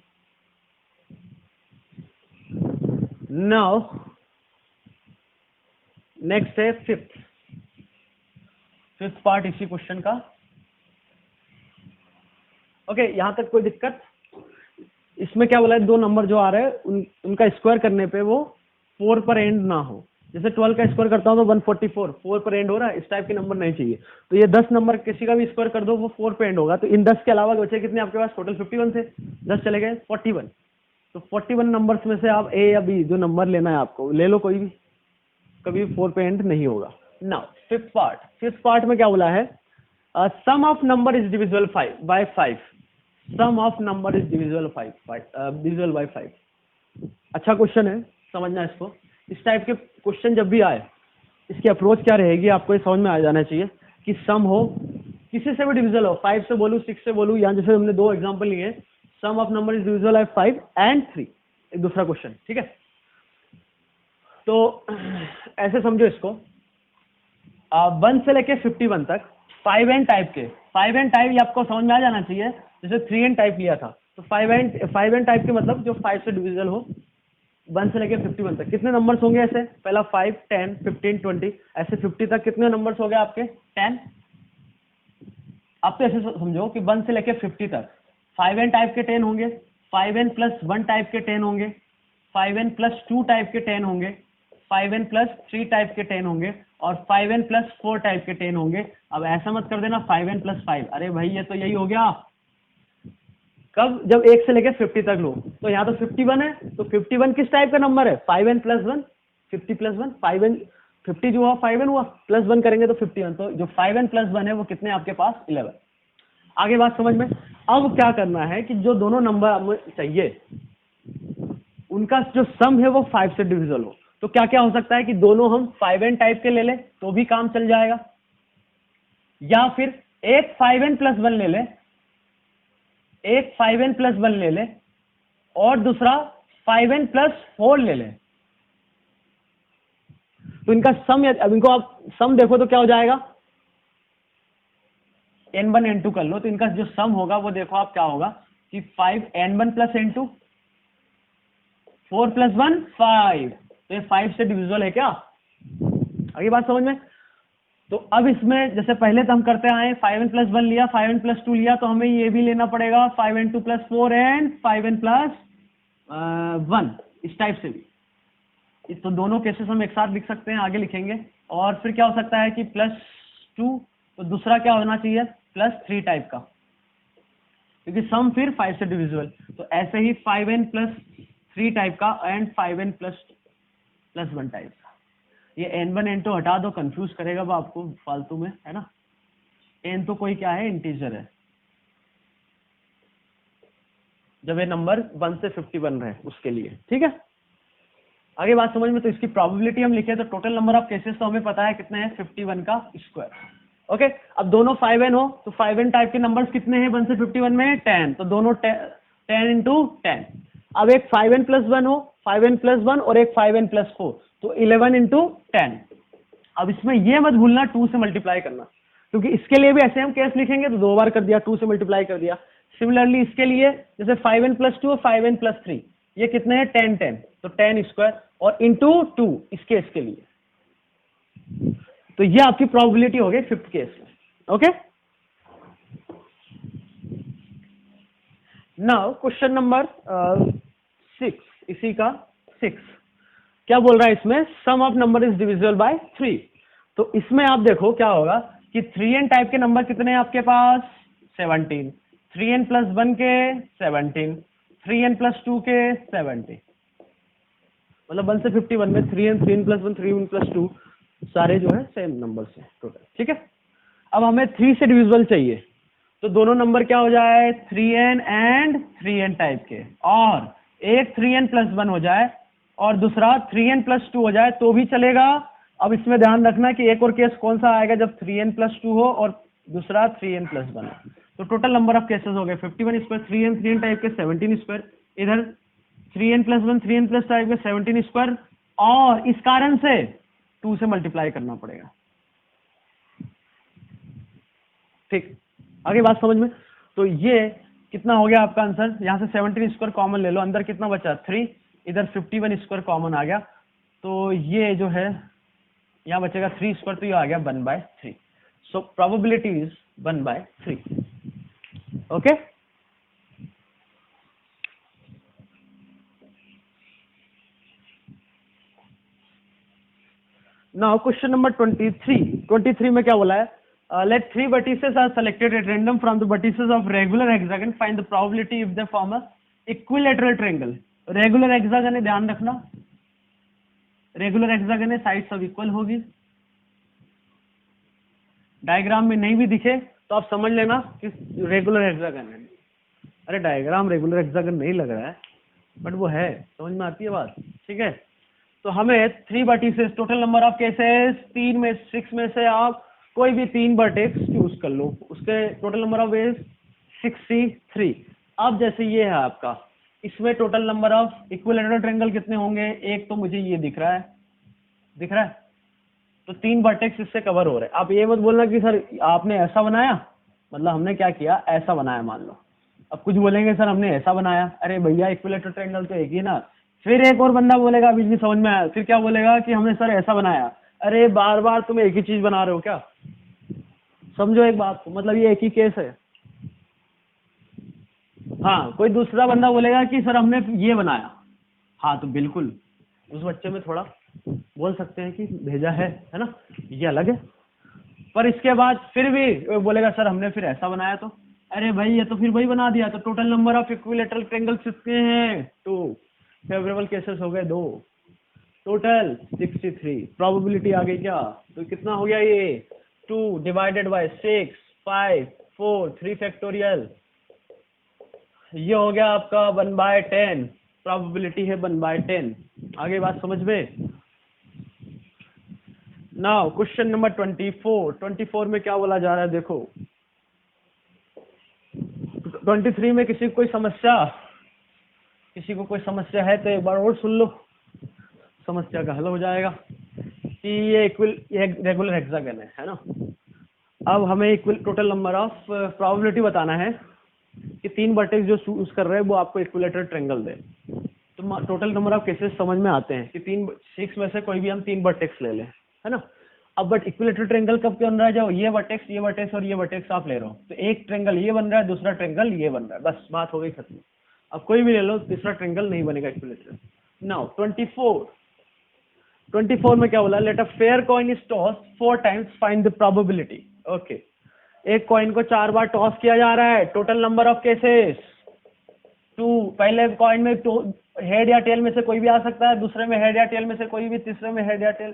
नाउ नेक्स्ट है फिफ्थ पार्ट इसी क्वेश्चन का। ओके, यहां तक कोई दिक्कत? इसमें क्या बोला है, 2 नंबर जो आ रहे हैं उनका स्क्वायर करने पे वो 4 पर एंड ना हो। जैसे 12 का स्क्वायर करता हूं तो 144, 4 पर एंड हो रहा है, इस टाइप के नंबर नहीं चाहिए। तो ये 10 नंबर किसी का भी स्क्वायर कर दो वो 4 पे एंड होगा। तो इन 10 के अलावा बचे कितने आपके पास, टोटल 51 थे, 10 चले गए 41। तो 41 नंबर्स में से आप ए या बी जो नंबर लेना है आपको ले लो, कोई भी, कभी 4 पे एंड नहीं होगा। नाउ फिफ्थ पार्ट में क्या बोला है, sum of number is divisible by 5। Sum of number is divisible by 5। अच्छा क्वेश्चन है, समझना इसको। इस टाइप के क्वेश्चन जब भी आए, इसकी अप्रोच क्या रहेगी आपको ये समझ में आ जाना चाहिए कि सम हो, किसी से भी डिविजिबल हो, 5 से बोलूं 6 से बोलूं, या जैसे हमने 2 एग्जांपल लिए, sum of number is divisible by 5 and 3, एक दूसरा क्वेश्चन, ठीक है। तो ऐसे समझो इसको, 1 से लेके 51 तक 5 एंड टाइप के, 5 एंड टाइप ये आपको समझ में आ जाना चाहिए। जैसे 3 एंड टाइप लिया था, तो 5 एंड टाइप के मतलब जो 5 से डिविजिबल हो, 1 से लेके 51 तक कितने नंबर्स होंगे ऐसे, पहला 5, 10, 15, 20, ऐसे 50 तक कितने नंबर्स हो गए आपके 10। आप तो ऐसे समझो कि 1 से लेके 50 तक 5 एंड टाइप के 10 होंगे, 5 एन प्लस 1 टाइप के 10 होंगे, 5 एन प्लस 2 टाइप के 10 होंगे, 5 एन प्लस 3 टाइप के 10 होंगे, और 5 एन प्लस 4 टाइप के 10 होंगे। अब ऐसा मत कर देना 5 एन प्लस 5, अरे भाई ये तो यही हो गया। कब, जब 1 से लेकर 50 तक लो, तो यहाँ तो 51 है, तो 51 किस टाइप का नंबर है, 5 एन प्लस 1, 50 प्लस 1, 5 एन 50 जो हुआ 5 एन हुआ, प्लस 1 करेंगे तो 51, तो जो 5 एन प्लस 1 है वो कितने आपके पास 11। आगे बात समझ में। अब क्या करना है कि जो दोनों नंबर हमें चाहिए उनका जो सम है वो 5 से डिविजिबल हो। तो क्या क्या हो सकता है कि दोनों हम 5 एन टाइप के ले ले तो भी काम चल जाएगा, या फिर एक 5 एन प्लस 1 ले ले, एक 5 एन प्लस 1 ले ले, और दूसरा 5 एन प्लस 4 ले ले। तो इनका सम, अब इनको आप सम देखो तो क्या हो जाएगा, n1 n2 कर लो, तो इनका जो सम होगा वो देखो आप क्या होगा कि 5 n1 प्लस n2, 4 प्लस 1 5, तो ये 5 से डिविजिबल है क्या। आगे बात समझ में। तो अब इसमें जैसे पहले तो हम करते आए 5n प्लस 1 लिया, 5n प्लस 2 लिया, तो हमें ये भी लेना पड़ेगा 5n2 plus 4 and 5n plus 1, इस टाइप से भी। तो दोनों केसेस हम एक साथ लिख सकते हैं, आगे लिखेंगे। और फिर क्या हो सकता है कि प्लस 2, तो दूसरा क्या होना चाहिए प्लस 3 टाइप का, क्योंकि सम फिर 5 से डिविजिबल। तो ऐसे ही 5n प्लस 3 टाइप का एंड 5n प्लस 1 टाइप का। ये n1 n2 हटा दो, कंफ्यूज करेगा वो आपको फालतू में, है ना। n तो कोई क्या है, इंटीजर है, जब ये नंबर 1 से 51 रहे उसके लिए, ठीक है। आगे बात समझ में। तो इसकी प्रोबेबिलिटी हम लिखे तो टोटल नंबर ऑफ केसेस तो हमें पता है कितने हैं 51 का स्क्वायर। ओके, अब दोनों 5n हो तो 5n टाइप के नंबर्स कितने हैं 1 से 51 में 10, तो दोनों 10 इंटू 10। अब एक 5n प्लस 1 हो, 5n प्लस 1 और एक 5n प्लस 4, तो 11 इंटू 10। अब इसमें ये मत भूलना 2 से मल्टीप्लाई करना, क्योंकि इसके लिए भी ऐसे हम केस लिखेंगे तो 2 बार कर दिया, 2 से मल्टीप्लाई कर दिया। सिमिलरली इसके लिए जैसे 5n प्लस 2 और 5n प्लस 3, ये कितने हैं 10 10, तो 10 स्क्वायर और इंटू 2 इस केस के लिए। तो ये आपकी प्रोबेबिलिटी हो गई 5th केस में। ओके, नाउ क्वेश्चन नंबर 6, इसी का 6 क्या बोल रहा है इसमें, sum of number is divisible by 3। तो इसमें आप देखो क्या होगा कि 3n टाइप के नंबर कितने हैं आपके पास 17, 3n प्लस 1 के 17, 3n प्लस 2 के 70, मतलब 1 से 51 में 3n, 3n plus 1, 3n plus 2 सारे जो है सेम नंबर से टोटल, ठीक है। अब हमें 3 से डिविजिबल चाहिए, तो दोनों नंबर क्या हो जाए 3n एंड 3n टाइप के, और एक 3n प्लस 1 हो जाए और दूसरा 3n प्लस 2 हो जाए तो भी चलेगा। अब इसमें ध्यान रखना कि एक और केस कौन सा आएगा जब 3n प्लस 2 हो और दूसरा 3n प्लस 1 हो। तो टोटल नंबर ऑफ केसेस हो गए 51 स्क्वायर, 3n टाइप के 17 स्क्वायर, इधर 3n plus 1 3n plus type के 17 स्क्वायर, और इस कारण से 2 से मल्टीप्लाई करना पड़ेगा। ठीक, आगे बात समझ में। तो ये कितना हो गया आपका आंसर, यहाँ से 17 स्क्वायर कॉमन ले लो, अंदर कितना बचा 3, इधर 51 स्क्वायर कॉमन आ गया, तो ये जो है यहाँ बचेगा 3 स्क्वायर, तो ये आ गया 1/3। So probability is 1/3। Okay, now question number 23 में क्या बोला है, let 3 vertices are selected at random from the vertices of regular hexagon, find the probability if they form a equilateral triangle। Regular hexagon है, ध्यान रखना, रेगुलर हेक्सागन है, side सब equal होगी। डायग्राम में नहीं भी दिखे तो आप समझ लेना कि रेगुलर हेक्सागन है। अरे डायग्राम रेगुलर हेक्सागन नहीं लग रहा है, बट वो है, समझ में आती है बात, ठीक है। तो हमें 3 vertices, total number of cases 6 में से आप कोई भी 3 वर्टेक्स चूज कर लो, उसके टोटल नंबर ऑफ वेज 63। अब जैसे ये है आपका, इसमें total number of equilateral triangle कितने होंगे, एक तो मुझे ये दिख रहा है, तो 3 वर्टेक्स इससे कवर हो रहे हैं। आप ये मत बोलना कि सर आपने ऐसा बनाया, मतलब हमने क्या किया, ऐसा बनाया मान लो। अब कुछ बोलेंगे सर हमने ऐसा बनाया, अरे भैया इक्विलैटरल ट्रायंगल तो एक ही ना। फिर एक और बंदा बोलेगा, बीच में समझ में आया, फिर क्या बोलेगा कि हमने सर ऐसा बनाया। अरे बार बार तुम एक ही चीज बना रहे हो क्या, समझो एक बात को, मतलब ये एक ही केस है। हाँ, कोई दूसरा बंदा बोलेगा कि सर हमने ये बनाया, हाँ तो बिल्कुल उस बच्चे में थोड़ा बोल सकते हैं कि भेजा है ना, ये अलग है। पर इसके बाद फिर भी बोलेगा सर हमने फिर ऐसा बनाया, तो अरे भाई ये तो फिर वही बना दिया। तो total number of equilateral triangles कितने हैं, 2, फेवरेबल केसेस हो गए 2, टोटल 63। प्रोबेबिलिटी आ गई क्या, तो कितना हो गया ये 2 डिवाइडेड बाय 6 5 4 3 फैक्टोरियल, ये हो गया आपका 1/10। प्रोबेबिलिटी है 1/10। आगे बात समझ में। नाउ क्वेश्चन नंबर 24 में क्या बोला जा रहा है, देखो 23 में किसी को कोई समस्या है तो एक बार और सुन लो, समस्या का हल हो जाएगा। कि ये रेगुलर हेक्सागन है ना। अब हमें टोटल नंबर ऑफ प्रोबेबिलिटी बताना है कि 3 वर्टेक्स जो चूज कर रहे हैं वो आपको इक्विलैटरल ट्रायंगल दे। तो टोटल नंबर ऑफ केसेस समझ में आते हैं कि 6 में से कोई भी हम 3 वर्टेक्स ले लें, है ना। अब बट इक्विलैटरल ट्रायंगल कब बन रहा है, जब ये वर्टेक्स और ये वर्टेक्स आप ले रहे हो, तो एक ट्रायंगल ये बन रहा है, दूसरा ट्रायंगल ये बन रहा है, बस बात हो गई खत्म। अब कोई भी ले लो, तीसरा ट्रायंगल नहीं बनेगा इक्विलैटरल। नाउ 24 में क्या बोला, let a fair coin is toss 4 times, find the probability. Okay, एक कॉइन को 4 बार टॉस किया जा रहा है, टोटल नंबर ऑफ केसेस 2। पहले कॉइन में हेड या टेल में से कोई भी आ सकता है, दूसरे में हेड या टेल में से कोई भी, तीसरे में हेड या टेल,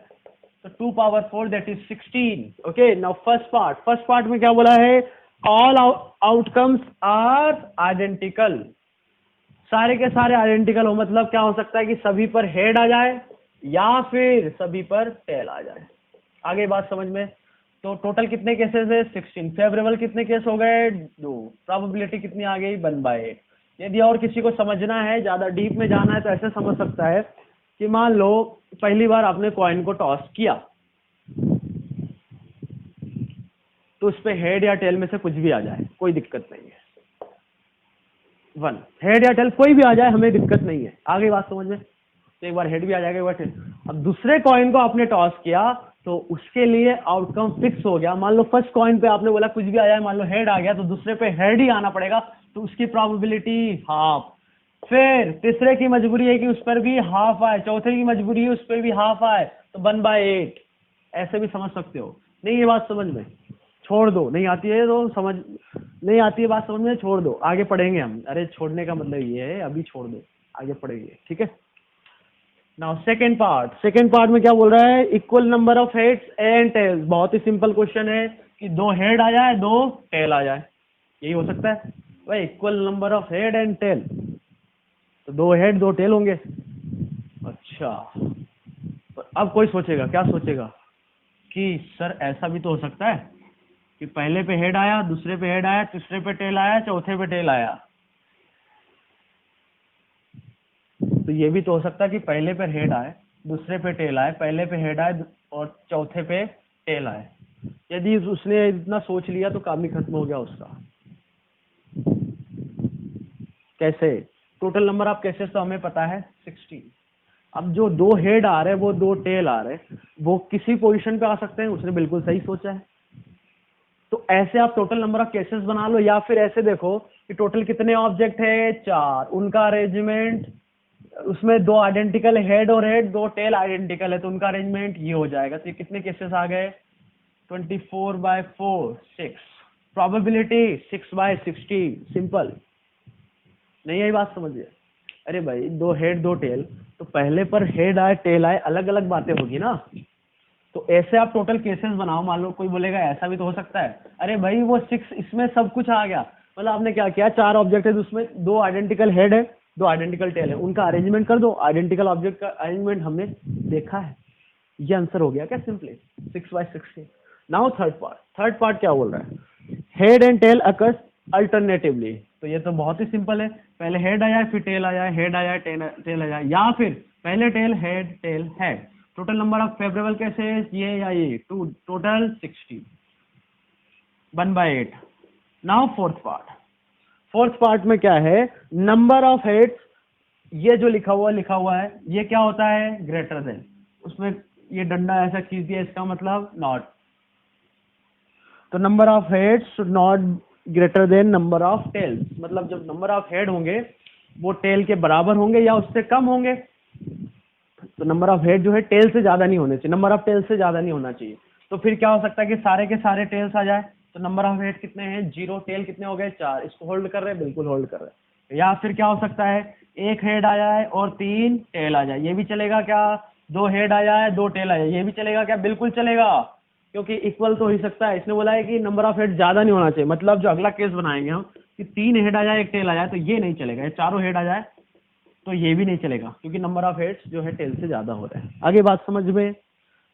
तो 2 power 4 that is 16। Okay, now first part में क्या बोला है, ऑल आउटकम्स आर आइडेंटिकल। सारे के सारे आइडेंटिकल हो, मतलब क्या हो सकता है कि सभी पर हेड आ जाए या फिर सभी पर टेल आ जाए। आगे बात समझ में। तो टोटल कितने केसेस है 16, फेवरेबल कितने केस हो गए 2, प्रोबेबिलिटी कितनी आ गई 1/8। यदि और किसी को समझना है, ज्यादा डीप में जाना है, तो ऐसे समझ सकता है कि मान लो पहली बार आपने कॉइन को टॉस किया, तो उस पे हेड या टेल में से कुछ भी आ जाए, कोई दिक्कत नहीं है। 1 हेड या टेल कोई भी आ जाए, हमें दिक्कत नहीं है। आगे बात समझ में। तो एक बार हेड भी आ जाएगा, एक बार टेल। अब दूसरे कॉइन को आपने टॉस किया तो उसके लिए आउटकम फिक्स हो गया। मान लो फर्स्ट कॉइन पे आपने बोला कुछ भी आ जाए, मान लो हेड आ गया, तो दूसरे पे हेड ही आना पड़ेगा, तो उसकी प्रोबेबिलिटी हाफ। फिर तीसरे की मजबूरी है कि उस पर भी हाफ आए, चौथे की मजबूरी है उस पर भी हाफ आए, तो 1/8। ऐसे भी समझ सकते हो। नहीं ये बात समझ में, छोड़ दो, नहीं आती है तो समझ, नहीं आती है बात समझ में, छोड़ दो, आगे पढ़ेंगे हम। अरे छोड़ने का मतलब ये है, अभी छोड़ दो, आगे पढ़ेंगे, ठीक है। नाउ सेकेंड पार्ट में क्या बोल रहा है, equal number of heads and tails. बहुत ही सिंपल क्वेश्चन है कि 2 हेड आ जाए 2 टेल आ जाए। यही हो सकता है भाई, equal number of head and tail, तो 2 हेड 2 टेल होंगे। अच्छा, तो अब कोई सोचेगा, क्या सोचेगा कि सर ऐसा भी तो हो सकता है कि पहले पे हेड आया, दूसरे पे हेड आया, तीसरे पे टेल आया, चौथे पे टेल आया। तो ये भी तो हो सकता है कि पहले पे हेड आए, दूसरे पे टेल आए, पहले पे हेड आए और चौथे पे टेल आए। यदि उसने इतना सोच लिया तो काम ही खत्म हो गया उसका। कैसे? टोटल नंबर ऑफ केसेस तो हमें पता है 16। अब जो 2 हेड आ रहे हैं, वो 2 टेल आ रहे हैं, वो किसी पोजीशन पे आ सकते हैं। उसने बिल्कुल सही सोचा है। तो ऐसे आप टोटल नंबर ऑफ केसेस बना लो, या फिर ऐसे देखो कि टोटल कितने ऑब्जेक्ट है, 4, उनका अरेंजमेंट, उसमें 2 आइडेंटिकल हेड और हेड, 2 टेल आइडेंटिकल है, तो उनका अरेंजमेंट ये हो जाएगा। तो ये कितने केसेस आ गए? 24/4 6। प्रोबेबिलिटी 6/16। सिंपल। नहीं आई बात समझिए? अरे भाई 2 हेड 2 टेल, तो पहले पर हेड आए टेल आए, अलग अलग बातें होगी ना। तो ऐसे आप टोटल केसेस बनाओ। मान लो कोई बोलेगा ऐसा भी तो हो सकता है, अरे भाई वो 6 इसमें सब कुछ आ गया, मतलब आपने क्या किया, 4 ऑब्जेक्ट है, उसमें 2 आइडेंटिकल हेड है, 2 आइडेंटिकल टेल है, उनका अरेंजमेंट कर दो। आइडेंटिकल ऑब्जेक्ट का अरेंजमेंट हमने देखा है, ये आंसर हो गया क्या? सिंपली 6/16। नाउ थर्ड पार्ट क्या बोल रहा है? Head and tail occurs alternatively. तो ये तो बहुत ही सिंपल है, पहले हेड आया फिर टेल आया, हेड आया टेल आया, या फिर पहले tail head tail head. Total number of favourable cases ये या ये, टोटल 60, 1/8। नाउ फोर्थ पार्ट में क्या है? नंबर ऑफ हेड्स, ये जो लिखा हुआ है, ये क्या होता है? Greater than. उसमें ये डंडा ऐसा खींच दिया, इसका मतलब नॉट। तो number of heads should not greater than number of tails, मतलब जब नंबर ऑफ हेड होंगे वो टेल के बराबर होंगे या उससे कम होंगे। तो नंबर ऑफ हेड जो है टेल से ज्यादा नहीं होने चाहिए, नंबर ऑफ टेल से ज्यादा नहीं होना चाहिए। तो फिर क्या हो सकता है कि सारे के सारे टेल्स आ जाए। तो नंबर ऑफ हेड कितने हैं? 0, टेल कितने हो गए? 4। इसको होल्ड कर रहे हैं? बिल्कुल होल्ड कर रहे हैं। या फिर क्या हो सकता है, 1 हेड आया है और 3 टेल आ जाए, ये भी चलेगा क्या? 2 हेड आया है 2 टेल आया, ये भी चलेगा क्या? बिल्कुल चलेगा, क्योंकि इक्वल तो हो ही सकता है। इसने बोला है कि नंबर ऑफ हेड ज्यादा नहीं होना चाहिए, मतलब जो अगला केस बनाएंगे हम कि 3 हेड आ जाए 1 टेल आ जाए, तो ये नहीं चलेगा। ये चारों हेड आ जाए तो ये भी नहीं चलेगा, क्योंकि नंबर ऑफ हेड्स जो है टेल से ज्यादा हो रहा है। आगे बात समझ में?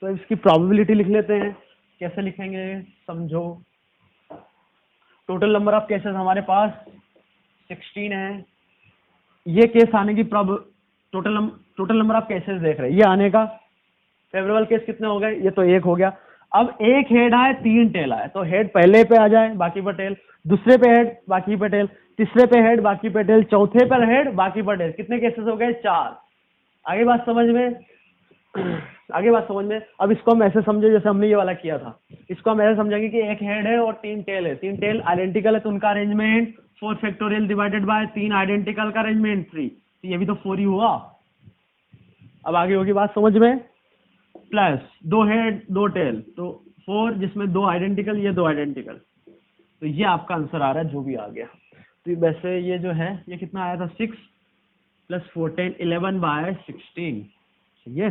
तो इसकी प्रोबेबिलिटी लिख लेते हैं। कैसे लिखेंगे समझो। टोटल नंबर ऑफ केसेस हमारे पास 16 है। ये केस आने की टोटल नंबर ऑफ केसेस देख रहे हैं, ये आने का फेवरेबल केस कितने हो गए? ये तो 1 हो गया। अब 1 हेड आए 3 टेल आए, तो हेड पहले पे आ जाए बाकी पर टेल, दूसरे पे हेड बाकी पे टेल, तीसरे पे हेड बाकी पे टेल, चौथे पर हेड बाकी पर टेल। कितने केसेस हो गए? 4। आगे बात समझ में? अब इसको हम ऐसे समझे जैसे हमने ये वाला किया था। इसको हम ऐसे समझेंगे कि 1 हेड है और 3 टेल है, 3 टेल आइडेंटिकल है, तो उनका arrangement 4 factorial divided bye 3 identical का अरेंजमेंट 3। तो ये भी तो 4 ही हुआ। अब आगे होगी बात समझ में? प्लस 2 हेड 2 टेल, तो 4, जिसमें 2 आइडेंटिकल, ये 2 आइडेंटिकल। तो ये आपका आंसर आ रहा है, जो भी आ गया। तो वैसे ये जो है ये कितना आया था? 6 + 14 11/16। ये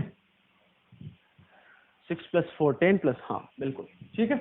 6 + 14 + हाँ बिल्कुल ठीक है।